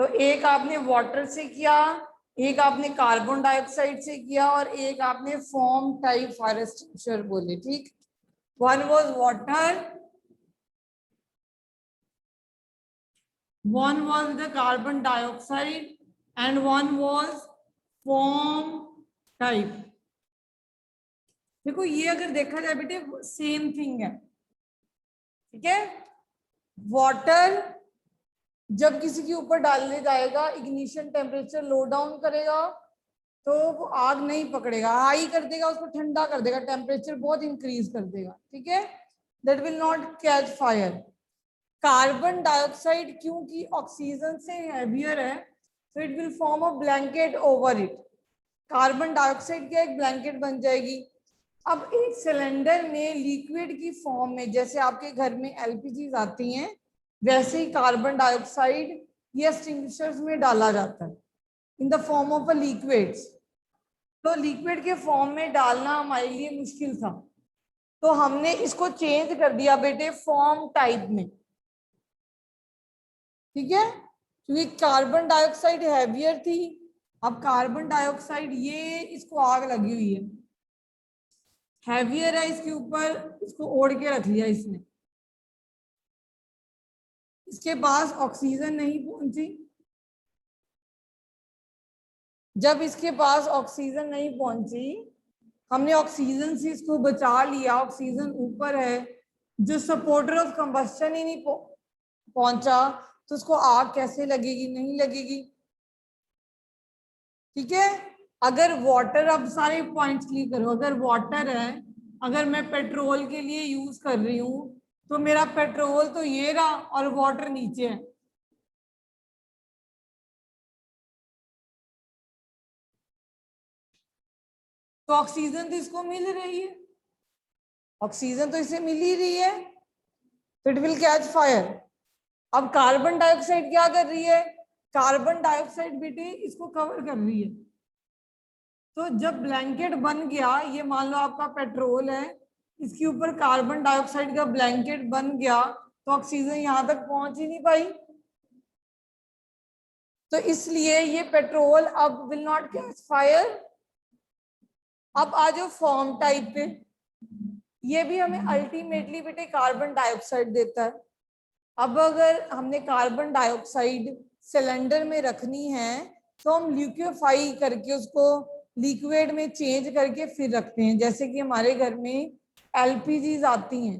तो एक आपने वाटर से किया, एक आपने कार्बन डाइऑक्साइड से किया और एक आपने फॉर्म टाइप फायर एक्सटिंग्विशर बोले, ठीक। One was water, one was the carbon dioxide and one was form type. देखो ये अगर देखा जाए बेटे सेम थिंग है, ठीक है। वाटर जब किसी के ऊपर डालने जाएगा, इग्निशन टेम्परेचर लो डाउन करेगा तो वो आग नहीं पकड़ेगा, हाई कर देगा, उसको ठंडा कर देगा, टेम्परेचर बहुत इंक्रीज कर देगा, ठीक है। That will not catch fire. Carbon dioxide क्योंकि ऑक्सीजन से हैवियर है, तो it will form a blanket over it. Carbon dioxide क्या एक ब्लैंकेट बन जाएगी। अब एक सिलेंडर में लिक्विड की फॉर्म में, जैसे आपके घर में एलपीजी आती हैं, वैसे ही कार्बन डाइऑक्साइड ये एक्सटिंग्विशर्स में डाला जाता है in the form of a liquid. तो लिक्विड के फॉर्म में डालना हमारे लिए मुश्किल था, तो हमने इसको चेंज कर दिया बेटे फॉर्म टाइप में, ठीक है। क्योंकि कार्बन डाइऑक्साइड हैवियर थी, अब कार्बन डाइऑक्साइड ये इसको आग लगी हुई है, हैवियर है इसके ऊपर, इसको ओढ़ के रख लिया इसने, इसके पास ऑक्सीजन नहीं पहुंची। जब इसके पास ऑक्सीजन नहीं पहुंची, हमने ऑक्सीजन से इसको बचा लिया, ऑक्सीजन ऊपर है, जो सपोर्टर ऑफ कंबस्शन ही नहीं पहुंचा, तो उसको आग कैसे लगेगी, नहीं लगेगी, ठीक है। अगर वाटर, अब सारे पॉइंट्स क्लियर करो, अगर वाटर है, अगर मैं पेट्रोल के लिए यूज कर रही हूं, तो मेरा पेट्रोल तो ये रहा और वाटर नीचे है, तो ऑक्सीजन तो इसको मिल रही है, ऑक्सीजन तो इसे मिल ही रही है, तो इट विल कैच फायर। अब कार्बन डाइऑक्साइड क्या कर रही है, कार्बन डाइऑक्साइड बेटे इसको कवर कर रही है, तो जब ब्लैंकेट बन गया, ये मान लो आपका पेट्रोल है, इसके ऊपर कार्बन डाइऑक्साइड का ब्लैंकेट बन गया, तो ऑक्सीजन यहां तक पहुंच ही नहीं पाई, तो इसलिए ये पेट्रोल अब विल नॉट कैच फायर। अब आ जाओ फॉर्म टाइप पे, ये भी हमें अल्टीमेटली बेटे कार्बन डाइऑक्साइड देता है। अब अगर हमने कार्बन डाइऑक्साइड सिलेंडर में रखनी है, तो हम लिक्विफाई करके उसको लिक्विड में चेंज करके फिर रखते हैं। जैसे कि हमारे घर में एलपीजी आती हैं,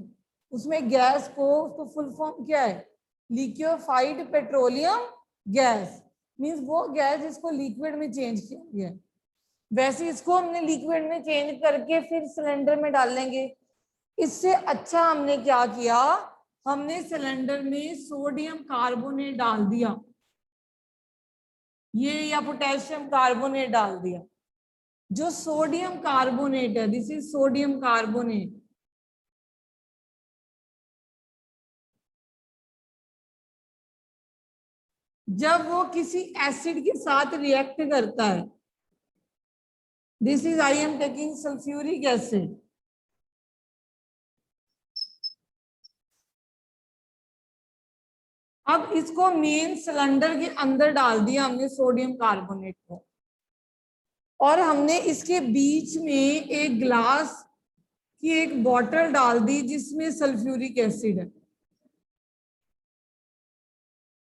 उसमें गैस को, उसको फुल फॉर्म क्या है, लिक्विफाइड पेट्रोलियम गैस, मींस वो गैस जिसको लिक्विड में चेंज किया गया है, वैसे इसको हमने लिक्विड में चेंज करके फिर सिलेंडर में डाल लेंगे। इससे अच्छा हमने क्या किया, हमने सिलेंडर में सोडियम कार्बोनेट डाल दिया, ये या पोटेशियम कार्बोनेट डाल दिया। जो सोडियम कार्बोनेट है, दिस इज सोडियम कार्बोनेट, जब वो किसी एसिड के साथ रिएक्ट करता है, this is I am taking sulphuric acid, अब इसको मेन सिलेंडर के अंदर डाल दिया हमने सोडियम कार्बोनेट को, और हमने इसके बीच में एक ग्लास की एक बॉटल डाल दी जिसमें सल्फ्यूरिक एसिड है।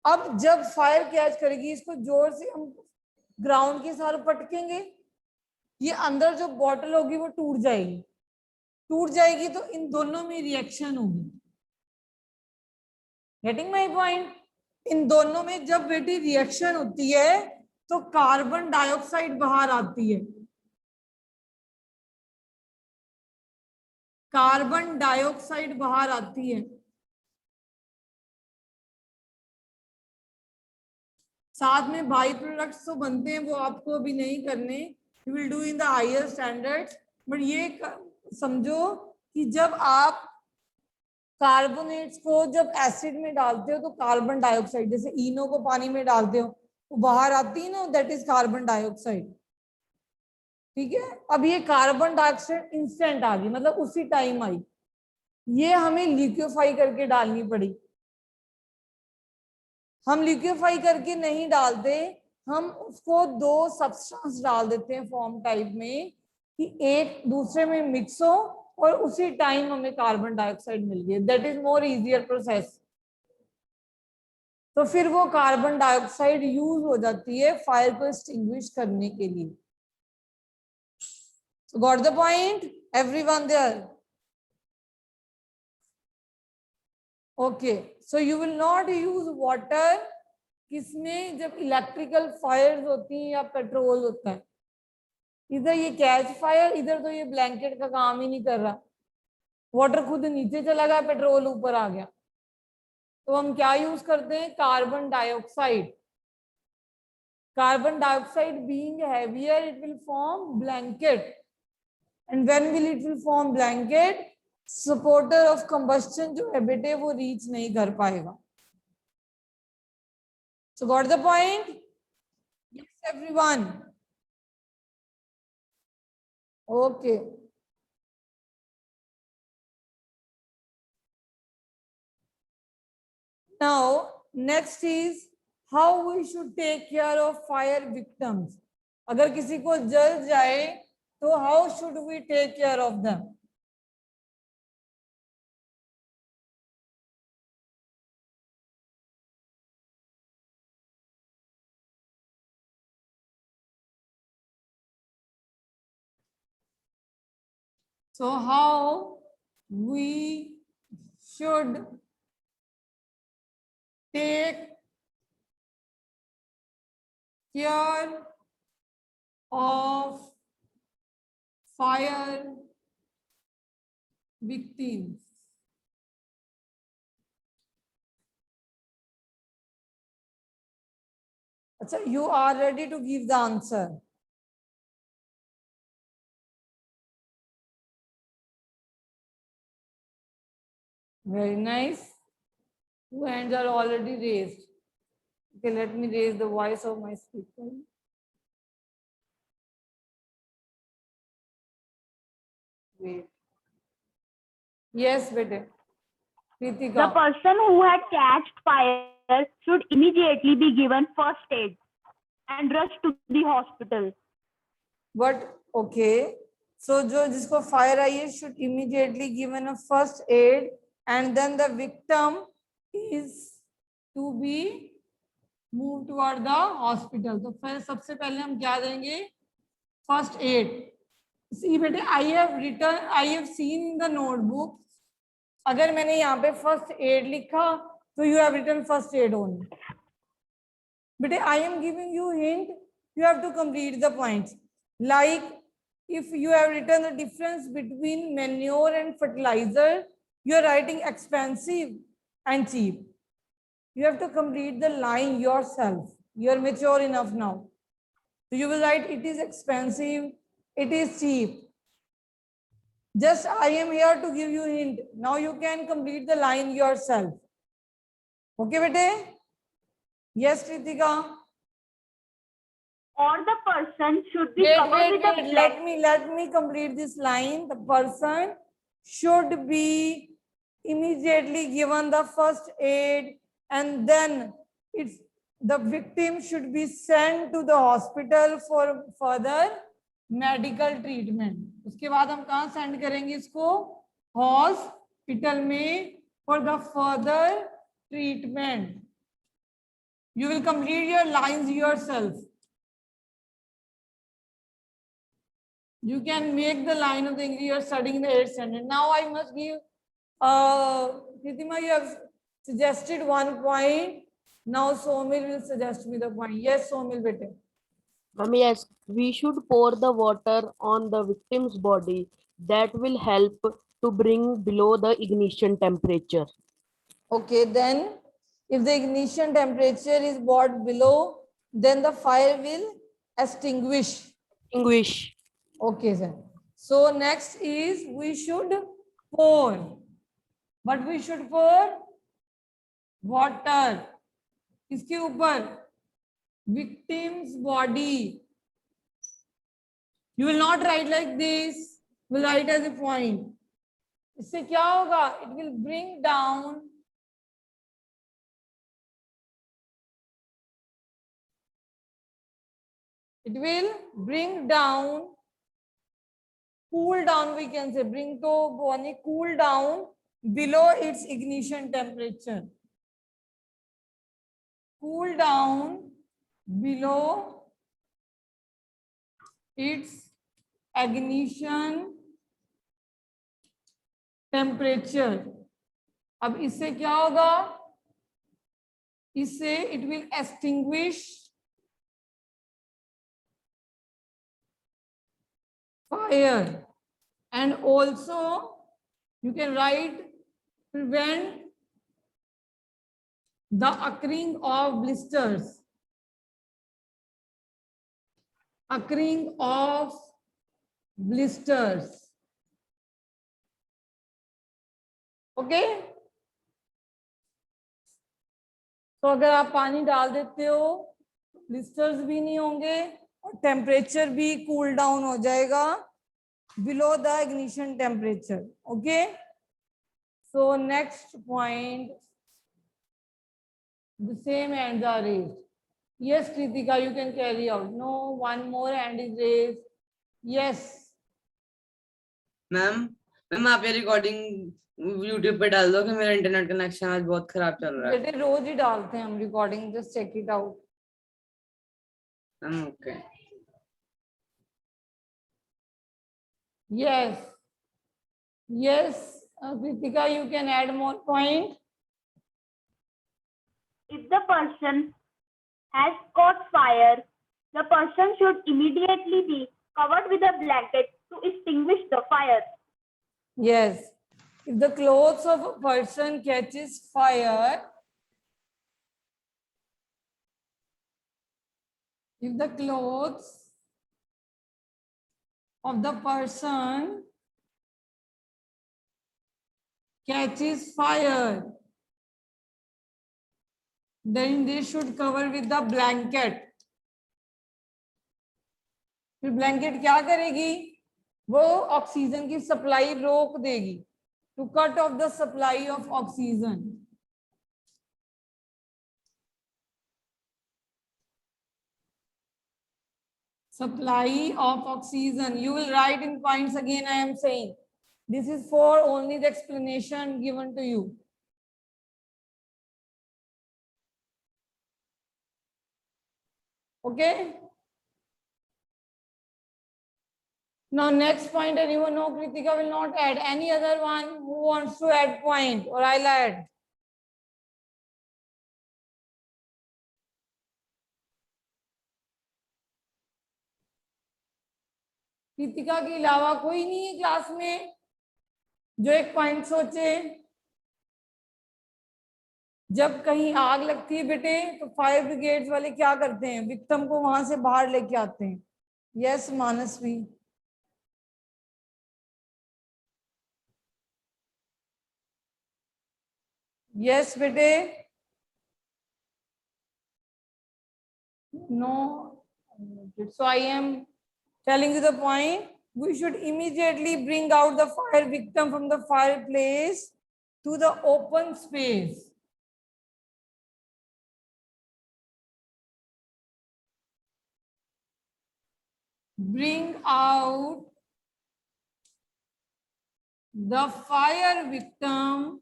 अब जब फायर कैच करेगी, इसको जोर से हम ग्राउंड के साथ पटकेंगे, ये अंदर जो बॉटल होगी वो टूट जाएगी, टूट जाएगी तो इन दोनों में रिएक्शन होगी। Getting my point? इन दोनों में जब बेटी रिएक्शन होती है तो कार्बन डाइऑक्साइड बाहर आती है, कार्बन डाइऑक्साइड बाहर आती है। साथ में बाई प्रोडक्ट्स तो बनते हैं, वो आपको अभी नहीं करने, you will do in the higher standards. But ये समझो कि जब आप कार्बोनेट्स को जब एसिड में डालते हो तो कार्बन डाइऑक्साइड, जैसे इनो को पानी में डालते हो वो बाहर आती है ना, दैट इज कार्बन डाइऑक्साइड, ठीक है। अब ये कार्बन डाइऑक्साइड इंस्टेंट आ गई, मतलब उसी टाइम आई, ये हमें लिक्विफाई करके डालनी पड़ी, हम लिक्विफाई करके नहीं डालते, हम उसको दो सब्सटेंस डाल देते हैं फॉर्म टाइप में कि एक दूसरे में मिक्स हो और उसी टाइम हमें कार्बन डाइऑक्साइड मिल गई। That is more easier process. तो फिर वो कार्बन डाइऑक्साइड यूज हो जाती है फायर को एक्सटिंग्विश करने के लिए। So got the point? Everyone there? Okay. So you will not use water किसमें, जब इलेक्ट्रिकल फायर्स होती हैं या पेट्रोल होता है। इधर ये कैच फायर, इधर तो ये ब्लैंकेट का काम ही नहीं कर रहा, वाटर खुद नीचे चला गया, पेट्रोल ऊपर आ गया। तो हम क्या यूज करते हैं, carbon dioxide. Carbon dioxide being heavier it will form blanket, and when will it will form blanket, supporter of combustion जो हैबिट है वो रीच नहीं कर पाएगा। So got the point? Yes everyone? Okay. Now next is how we should take care of fire victims. अगर किसी को जल जाए तो how should we take care of them? So how we should take care of fire victims? Achha, you are ready to give the answer. Very nice. Two hands are already raised. Okay, let me raise the voice of my speaker. Wait. Yes, bete. Kritika. The person who had catched fire should immediately be given first aid and rushed to the hospital. But okay. So जो जिसको fire आई है should immediately given a first aid, and then the victim is to be moved toward the hospital. तो फिर सबसे पहले हम क्या देंगे, first aid. See बेटे, I have seen in the notebook. अगर मैंने यहाँ पे first aid लिखा तो you have written first aid only. बेटे I am giving you hint, you have to complete the points. Like if you have written the difference between manure and fertilizer, you are writing expensive and cheap. You have to complete the line yourself. You are mature enough now. So you will write it is expensive, it is cheap. Just I am here to give you hint. Now you can complete the line yourself. Okay, bete? Yes, Kritika. Or the person should be Wait, covered wait, with wait. a blanket. Let me complete this line. The person should be immediately given the first aid, and then the victim should be sent to the hospital for further medical treatment. उसके बाद हम कहाँ send करेंगे इसको, hospital में for the further treatment. You will complete your lines yourself. You can make the line of the English you are studying in the 8th standard. Now I must give, Kritima, you have suggested one point. Now Somil will suggest me the point. Yes, Somil, bete. Yes, we should pour the water on the victim's body. That will help to bring below the ignition temperature. Okay, then if the ignition temperature is brought below, then the fire will extinguish. Extinguish. Okay, sir. So next is we should pour. But we should pour water. इसके ऊपर victim's body. You will not write like this. You will write as a point. इससे क्या होगा? It will bring down It will bring down, cool down, we can say, bring to boni cool down below its ignition temperature. Cool down below its ignition temperature. अब इससे क्या होगा? इससे it will extinguish fire, and also you can write prevent the occurring of blisters. Occurring of blisters. Okay? तो अगर आप पानी डाल देते हो, ब्लिस्टर्स भी नहीं होंगे और टेम्परेचर भी कूल डाउन हो जाएगा below the ignition temperature. Okay? So next point, the same hands are raised. Yes, Kritika, you can carry out. No, one more hand is raised. Yes. Ma'am ma'am आप ये recording YouTube पे डाल दो कि मेरा internet connection आज बहुत खराब चल रहा है। बेटे रोज ही डालते हैं हम recording, just check it out. Okay. Yes. Yes, Kritika, you can add more point. If the person has caught fire, the person should immediately be covered with a blanket to extinguish the fire. Yes. If the clothes of a person catches fire, if the clothes of the person catches fire, then they should cover with the blanket. फिर blanket क्या करेगी? वो oxygen की supply रोक देगी, to cut off the supply of oxygen. Supply of oxygen. You will write in points again. I am saying this is for only the explanation given to you. Okay. Now next point, anyone know? Kritika will not add. Any other one who wants to add point, or I'll add? Kritika के अलावा कोई नहीं है class में जो एक point सोचे? जब कहीं आग लगती है बेटे तो फायर ब्रिगेड वाले क्या करते हैं? विक्टिम को वहां से बाहर लेके आते हैं. यस मानसवी. यस बेटे. No. So I am telling you the point. We should immediately bring out the fire victim from the fireplace to the open space. Bring out the fire victim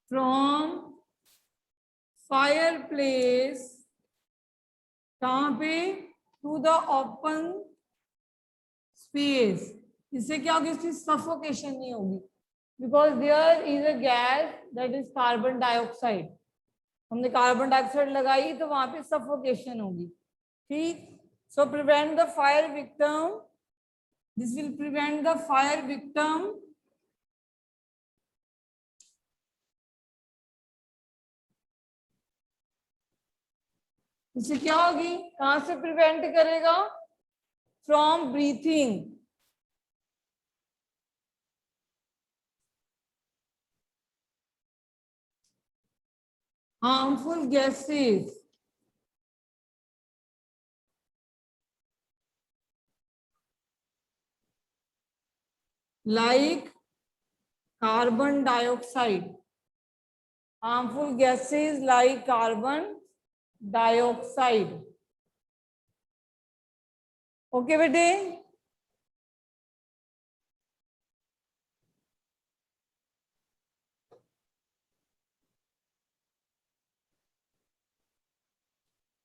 from fireplace, कहाँ पे? To the open space. इससे क्या होगी? इसकी suffocation नहीं होगी, because there is a gas that is carbon dioxide. हमने carbon dioxide लगाई तो वहां पे सफोकेशन होगी. ठीक. So prevent the fire victim. This will prevent the fire victim इससे क्या होगी? कहां से प्रिवेंट करेगा? From breathing. Harmful gases like carbon dioxide. harmful gases like carbon dioxide. Okay बेटे,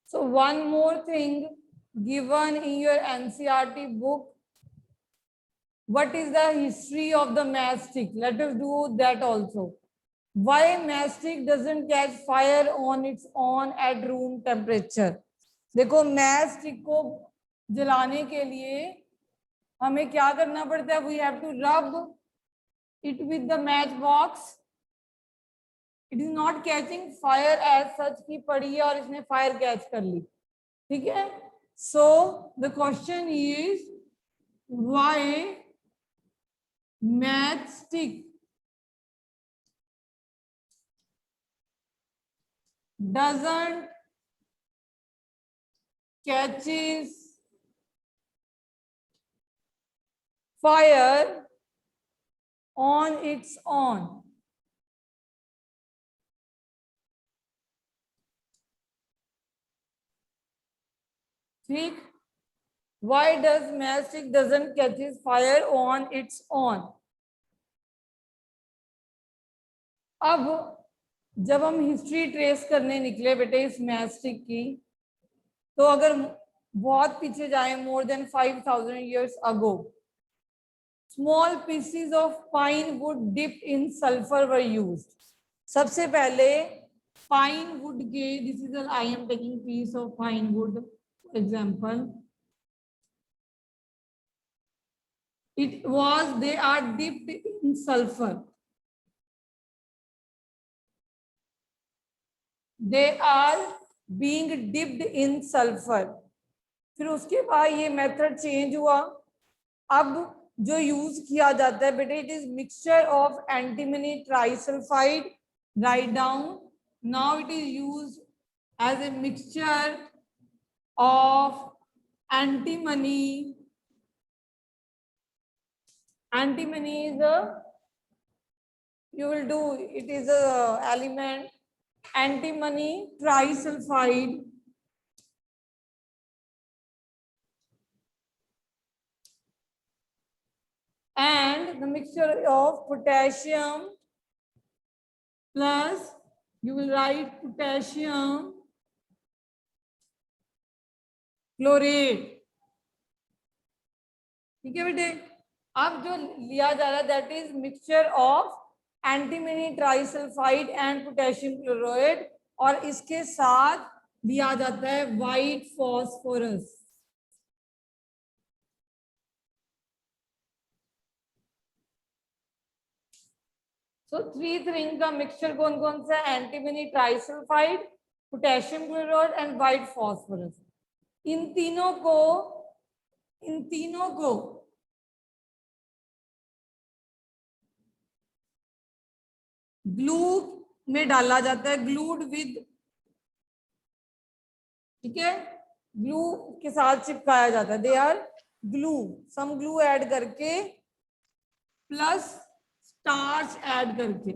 so one more thing given in your NCERT book, what is the history of the matchstick? Let us do that also. Why matchstick doesn't catch fire on its own at room temperature? देखो matchstick को जलाने के लिए हमें क्या करना पड़ता है? We have to rub it with the match box. It is not catching fire as such कि पड़ी है और इसने fire catch कर ली, ठीक है? So the question is why matchstick doesn't catches fire on its own? ठीक, why does matchstick doesn't catches fire on its own? अब जब हम हिस्ट्री ट्रेस करने निकले बेटे इस मैचस्टिक की, तो अगर बहुत पीछे जाए, more than 5000 years ago, small pieces of pine wood dipped in sulfur were used. सबसे पहले pine wood के, this is a, I am taking piece of pine wood for example, it was, they are dipped in sulfur. They are being dipped in sulfur. फिर उसके बाद ये method change हुआ. अब जो यूज किया जाता है बेटे, it is mixture of antimony trisulphide. Right down. Now it is use as a mixture of antimony. Antimony is a, you will do, it is a element, antimony trisulfide, and the mixture of potassium plus, you will write potassium chlorate. ठीक है बेटे. अब जो लिया जा रहा है that is mixture of antimony trisulphide and potassium chloride, और इसके साथ दिया जाता है व्हाइट फॉस्फोरस. सो 3 रिंग का मिक्सचर कौन कौन सा है? Antimony trisulphide, potassium chloride and white phosphorus. इन तीनों को ग्लू में डाला जाता है, ग्लूड विद, ठीक है, ग्लू के साथ चिपकाया जाता है. They are glue, some glue add करके प्लस स्टार्च ऐड करके.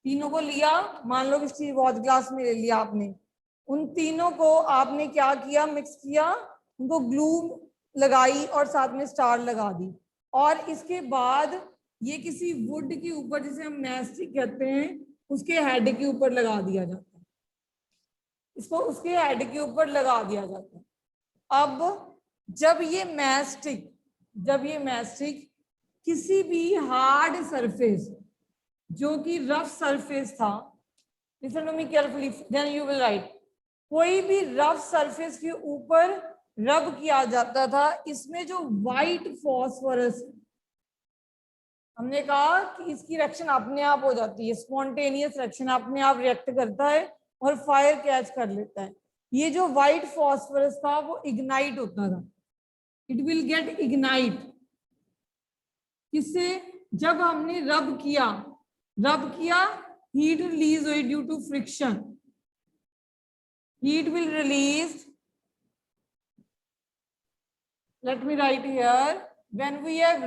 तीनों को लिया, मान लो किसी वॉच ग्लास में ले लिया आपने, उन तीनों को आपने क्या किया? मिक्स किया, उनको ग्लू लगाई और साथ में स्टार लगा दी, और इसके बाद ये किसी वुड के ऊपर, जिसे हम मैस्टिक कहते हैं, उसके हेड के ऊपर लगा दिया जाता है. इसको उसके हेड के ऊपर लगा दिया जाता है. अब जब ये मैस्टिक किसी भी हार्ड सरफेस, जो कि रफ सरफेस था, listen to me carefully, then you will write, कोई भी रफ सरफेस के ऊपर रब किया जाता था, इसमें जो व्हाइट फॉस्फोरस, हमने कहा कि इसकी रिएक्शन अपने आप हो जाती है, स्पॉन्टेनियस रिएक्शन, अपने आप रिएक्ट करता है और फायर कैच कर लेता है. ये जो व्हाइट फॉस्फोरस था वो इग्नाइट होता था, इट विल गेट इग्नाइट. किससे? जब हमने रब किया, हीट रिलीज हुई due to friction. Heat will release, let me write here, when we have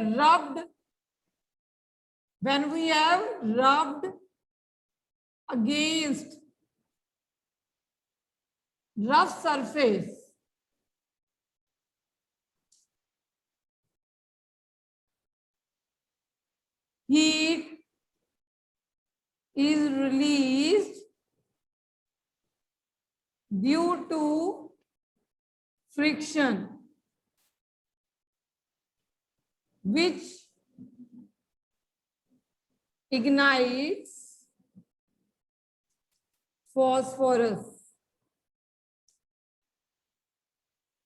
rubbed against rough surface, heat is released due to friction, which ignites phosphorus.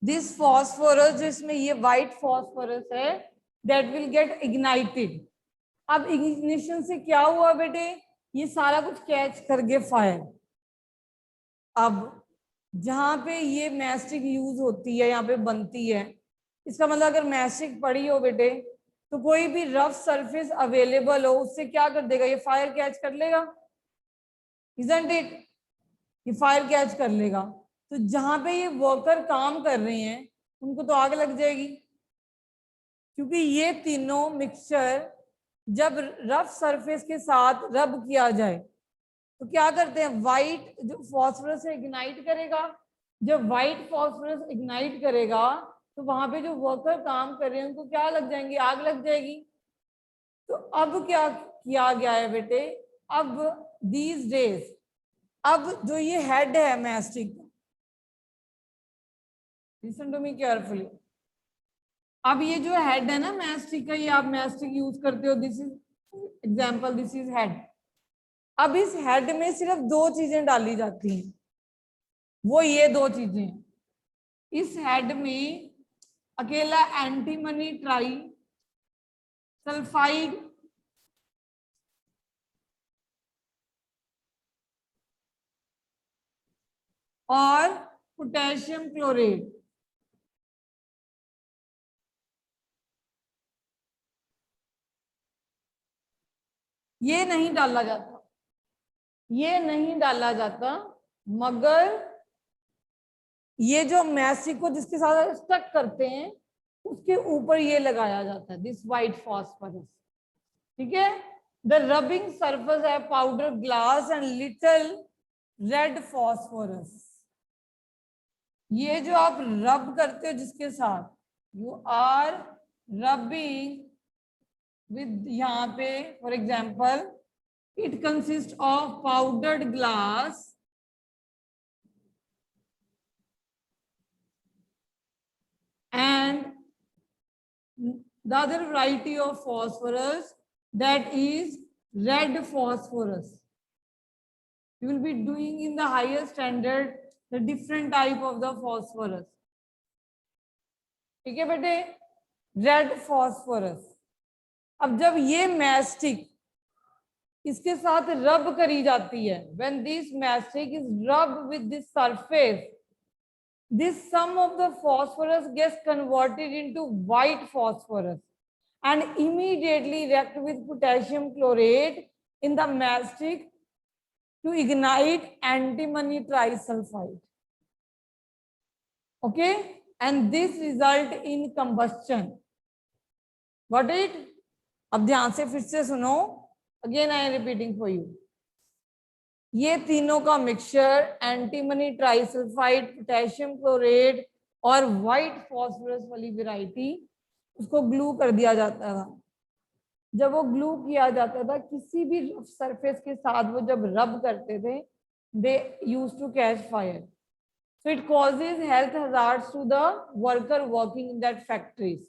This phosphorus, जिसमें ये white phosphorus है, that will get ignited. अब ignition से क्या हुआ बेटे, ये सारा कुछ कैच कर गए फायर. अब जहां पे ये मैस्टिक यूज होती है, यहाँ पे बनती है, इसका मतलब अगर मैस्टिक पड़ी हो बेटे, तो कोई भी रफ सरफेस अवेलेबल हो, उससे क्या कर देगा, ये फायर कैच कर लेगा. Isn't it? ये फायर कैच कर लेगा. तो जहां पे ये वर्कर काम कर रहे हैं उनको तो आग लग जाएगी, क्योंकि ये तीनों मिक्सचर जब रफ सरफेस के साथ रब किया जाए तो क्या करते हैं, व्हाइट जो फॉस्फोरस है इग्नाइट करेगा. जब व्हाइट फॉस्फोरस इग्नाइट करेगा तो वहां पे जो वर्कर काम कर रहे हैं उनको क्या लग जाएंगे, आग लग जाएगी. तो अब क्या किया गया है बेटे, अब दीज डेज, अब जो ये हेड है mastic, listen to me carefully, अब ये जो हेड है ना मैस्टिक का, ये आप मैस्टिक यूज करते हो, this is example, this is head. अब इस हेड में सिर्फ दो चीजें डाली जाती हैं, वो ये दो चीजें. इस हेड में अकेला एंटीमनी ट्राई सल्फाइड और पोटेशियम क्लोरेट, ये नहीं डाला जाता, ये नहीं डाला जाता, मगर ये जो मैस्टिक को जिसके साथ स्टक करते हैं उसके ऊपर ये लगाया जाता है, दिस वाइट फॉस्फोरस. ठीक है. द रबिंग सरफेस है powder glass and little red phosphorus. ये जो आप रब करते हो जिसके साथ, यू आर रबिंग with यहाँ पे for example it consists of powdered glass and the other variety of phosphorus, that is red phosphorus. You will be doing in the higher standard the different type of the phosphorus. ठीक है बेटे, red phosphorus. अब जब ये mastic इसके साथ रब करी जाती है, when this mastic is rubbed with this surface, this sum of the phosphorus gets converted into white phosphorus and immediately react with potassium chlorate in the mastic to ignite antimony trisulfide. Okay, and this result in combustion. Got it? अब ध्यान से फिर से सुनो, again I am repeating for you. ये तीनों का mixture antimony trisulphide, potassium chlorate और व्हाइट फॉस्फोरस वाली वैरायटी, उसको ग्लू कर दिया जाता था. जब वो ग्लू किया जाता था किसी भी सरफेस के साथ, वो जब रब करते थे, they used to catch fire. So it causes health hazards to the worker working in that factories.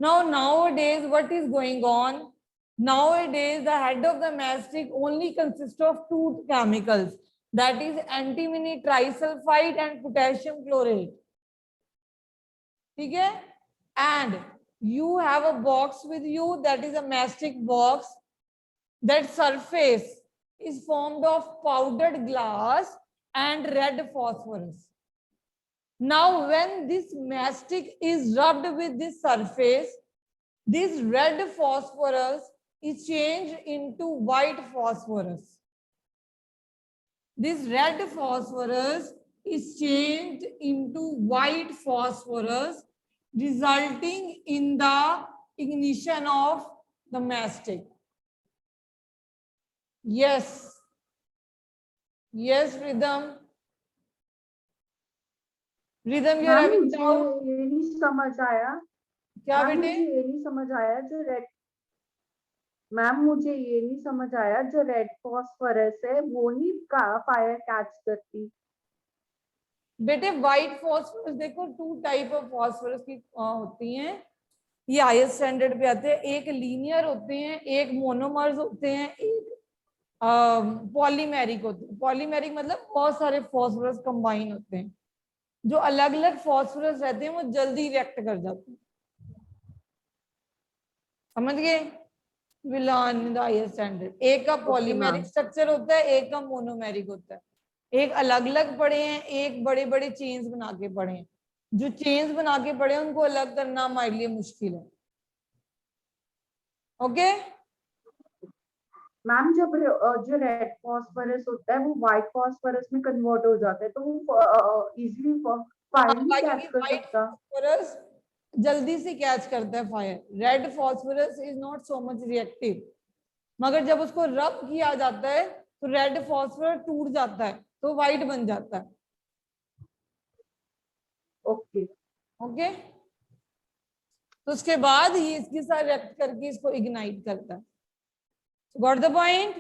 Now nowadays what is going on? Nowadays the head of the mastic only consists of two chemicals, that is antimony trisulfide and potassium chlorate. ठीक है? And you have a box with you, that is a mastic box. That surface is formed of powdered glass and red phosphorus. Now when this mastic is rubbed with this surface, this red phosphorus is changed into white phosphorus. This red phosphorus is changed into white phosphorus, resulting in the ignition of the mastic. Yes, Yes, Rhythm. Rhythm, you're ma'am having मुझे doubt? ये नहीं समझ आया। क्या ma'am बेटे? मुझे ये नहीं समझ आया जो रेड मैम मुझे ये नहीं समझ आया जो रेड फॉस्फोरस है वो नहीं फायर कैच करती। बेटे व्हाइट फॉस्फोरस देखो, 2 टाइप ऑफ फॉस्फोरस की होती हैं, ये हाईएस्ट स्टैंडर्ड पे आते हैं। एक लीनियर होते हैं, एक मोनोमर्स होते हैं, एक पॉलीमेरिक होते हैं। पॉलीमेरिक मतलब बहुत सारे फॉस्फोरस कंबाइन होते हैं। जो अलग अलग फॉस्फोरस रहते हैं वो जल्दी रिएक्ट कर जाते हैं, समझ गए? विलान इन द हाईएस्ट स्टैंडर्ड। एक का ओके पॉलीमेरिक मैम। स्ट्रक्चर होता है, एक का मोनोमेरिक होता है। एक अलग अलग पढ़े हैं, एक बड़े बड़े चेन्स बना के पढ़े हैं। जो चेन्स बना के पढ़े हैं उनको अलग करना हमारे लिए मुश्किल है। ओके? मैम जब जो रेड फॉस्फोरस होता है वो व्हाइट फॉस्फोरस में कन्वर्ट हो जाता है तो वो इजीली फायर नहीं कैच क्योंकि कर व्हाइट सकता। फॉस्फोरस जल्दी से कैच करता है fire. Red phosphorus is not so much reactive, मगर जब उसको रब किया जाता है तो रेड फॉस्फोरस टूट जाता है, तो व्हाइट बन जाता है। ओके। ओके, तो उसके बाद ही इसके साथ रिएक्ट करके इसको इग्नाइट करता है। Got the point?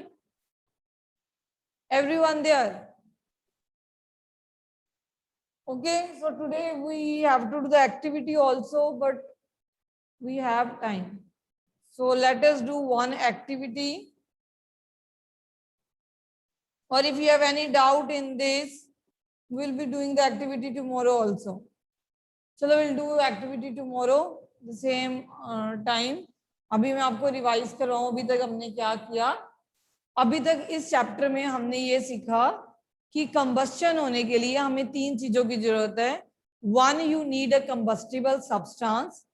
Everyone there? Okay, so today we have to do the activity also, but we have time. So let us do one activity. Or if you have any doubt in this, we'll be doing the activity tomorrow also. So we'll do activity tomorrow, the same time. अभी मैं आपको revise कर रहा हूँ अभी तक हमने क्या किया। अभी तक इस चैप्टर में हमने ये सीखा कि कंबस्शन होने के लिए हमें 3 चीजों की जरूरत है। One, you need a combustible substance.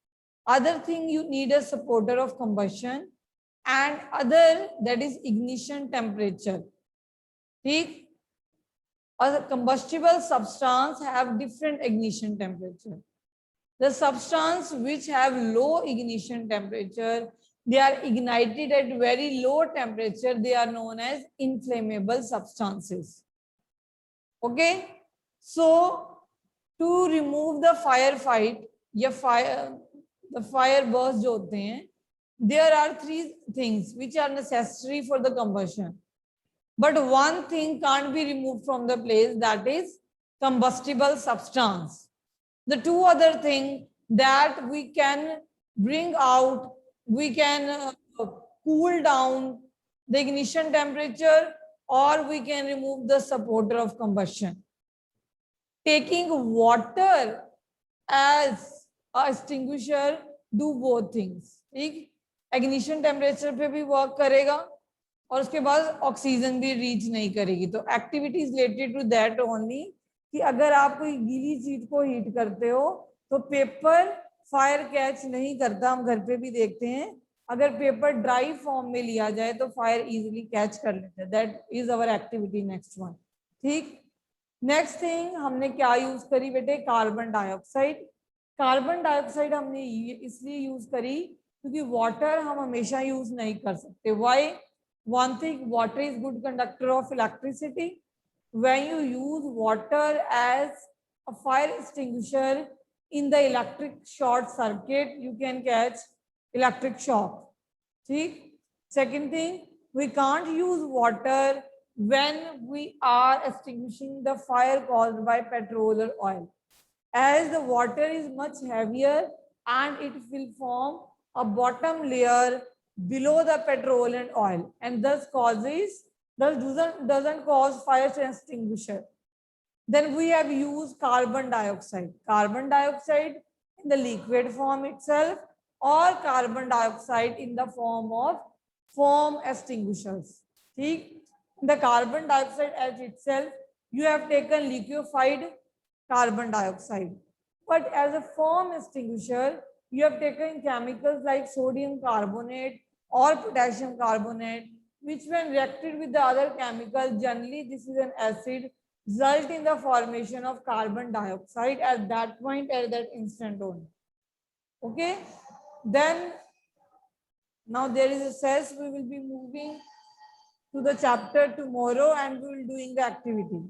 Other thing, you need a supporter of combustion. And other that is ignition temperature. ठीक? और combustible substance have different ignition temperature. The substance which have low ignition temperature, they are ignited at very low temperature. They are known as inflammable substances. Okay, so to remove the firefight या the fire burst जो होते हैं, there are 3 things which are necessary for the combustion. But one thing can't be removed from the place, that is combustible substance. The 2 other things that we can bring out, we can cool down the ignition temperature, or we can remove the supporter of combustion. Taking water as a extinguisher do both things. ठीक? ignition temperature पे भी work करेगा और उसके बाद oxygen भी reach नहीं करेगी। तो activities related to that only, कि अगर आप कोई गीली चीज को हीट करते हो तो पेपर फायर कैच नहीं करता। हम घर पे भी देखते हैं, अगर पेपर ड्राई फॉर्म में लिया जाए तो फायर इजीली कैच कर लेते हैं। That is our activity next one. ठीक? नेक्स्ट थिंग हमने क्या यूज करी बेटे? Carbon dioxide. कार्बन डाइऑक्साइड हमने इसलिए यूज करी क्योंकि वाटर हम हमेशा यूज नहीं कर सकते। Why? One thing, water is good conductor of electricity. When you use water as a fire extinguisher in the electric short circuit, you can catch electric shock. See? Second thing, we can't use water when we are extinguishing the fire caused by petrol or oil, as the water is much heavier and it will form a bottom layer below the petrol and oil, and thus doesn't cause fire extinguisher. Then we have used carbon dioxide. Carbon dioxide in the liquid form itself, or carbon dioxide in the form of foam extinguishers. See, the carbon dioxide as itself, you have taken liquefied carbon dioxide, but as a foam extinguisher, you have taken chemicals like sodium carbonate or potassium carbonate, which when reacted with the other chemical, generally this is an acid, result in the formation of carbon dioxide at that point, at that instant only. Okay, then now there is a cess, we will be moving to the chapter tomorrow and we will doing the activity.